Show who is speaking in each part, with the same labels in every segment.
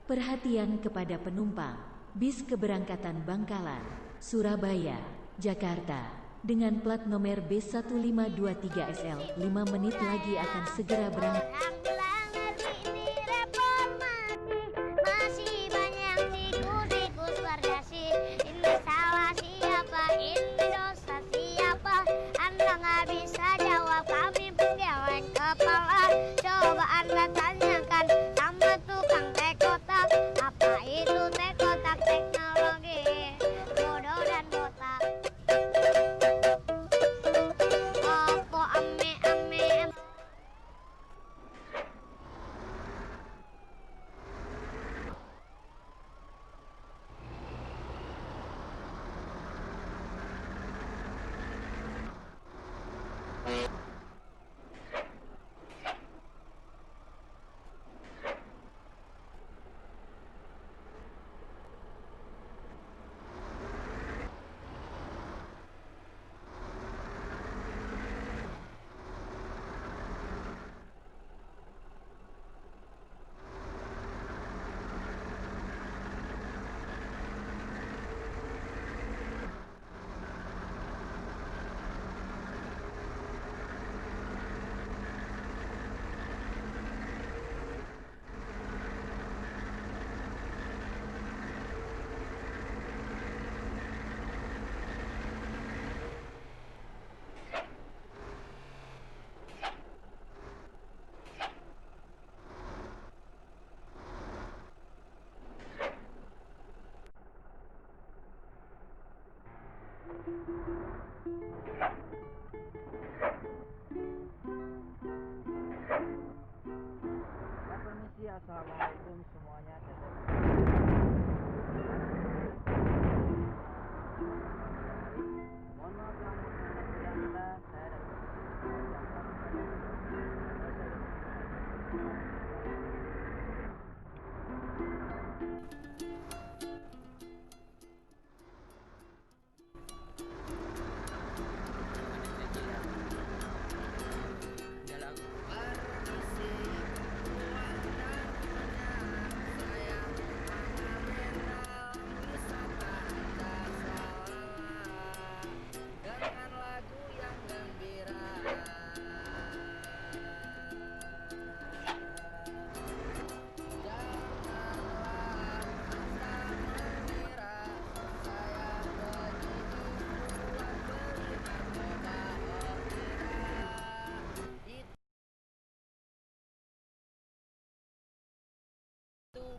Speaker 1: Perhatian kepada penumpang, bis keberangkatan Bangkalan, Surabaya, Jakarta, dengan plat nomor B1523SL, 5 menit lagi akan segera berangkat.
Speaker 2: Coba Anda tanyakan sama tukang tekotak, apa itu tekotak teknologi, bodoh dan botak. Opo ame ame.
Speaker 3: Permisi, assalamualaikum semuanya. Mohon maaf yang Anda, saya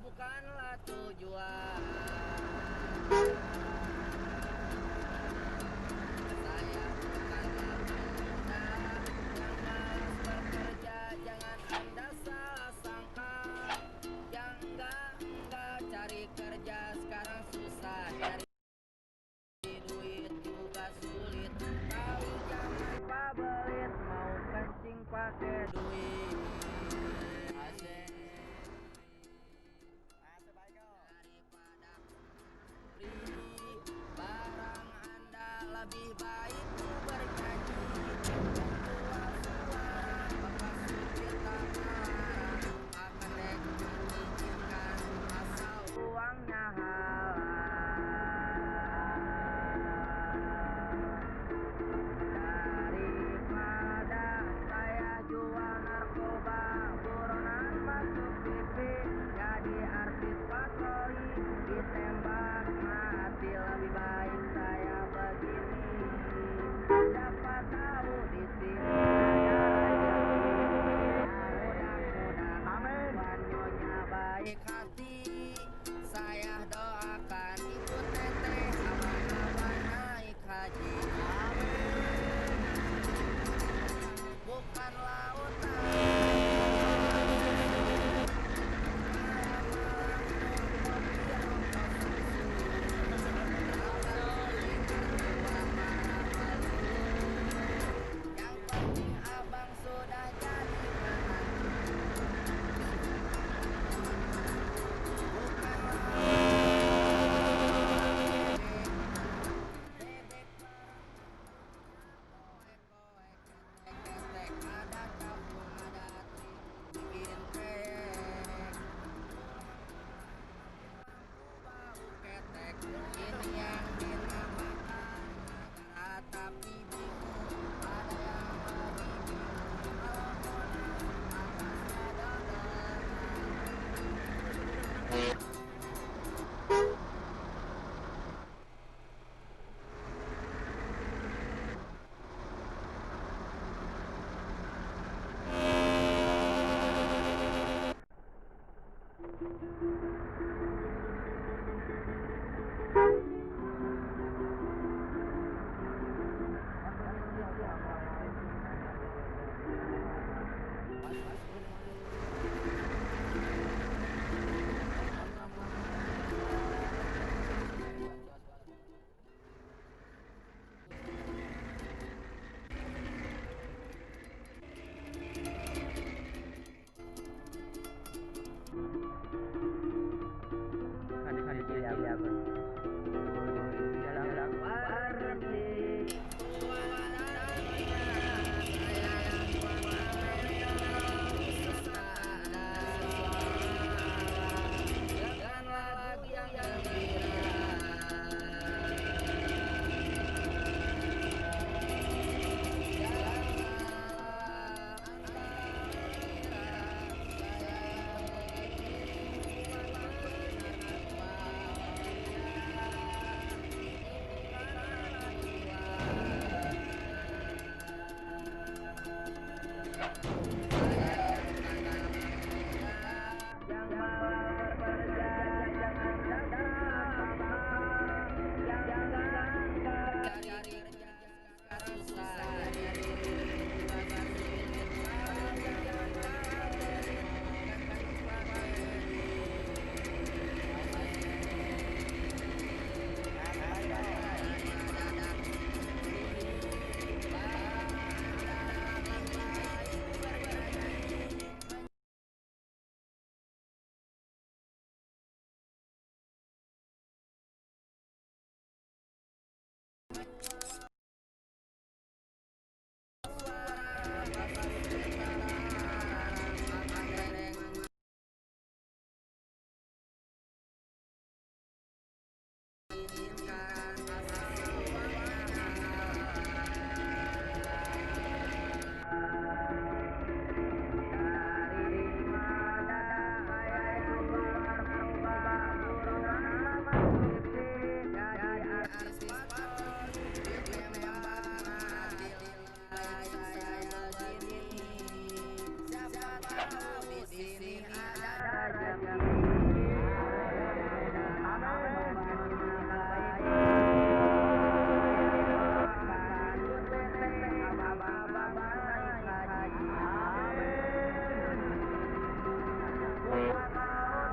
Speaker 3: bukanlah tujuan. Saya bukanlah pemuda yang malas bekerja, jangan Anda salah sangka. Yang enggak cari kerja sekarang susah, cari duit juga sulit. Tahu jangan pabelit, mau kencing pakai duit. Asik.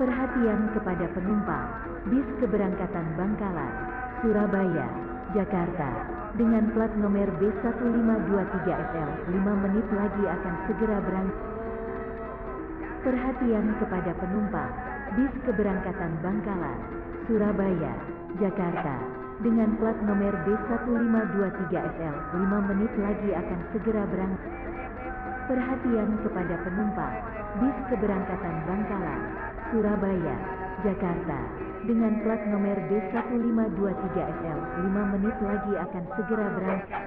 Speaker 1: Perhatian kepada penumpang bis keberangkatan Bangkalan, Surabaya, Jakarta dengan plat nomor B1523SL 5 menit lagi akan segera berangkat. Perhatian kepada penumpang bis keberangkatan Bangkalan, Surabaya, Jakarta dengan plat nomor B1523SL 5 menit lagi akan segera berangkat. Perhatian kepada penumpang bis keberangkatan Bangkalan, Surabaya, Jakarta dengan plat nomor B1523SL 5 menit lagi akan segera berangkat.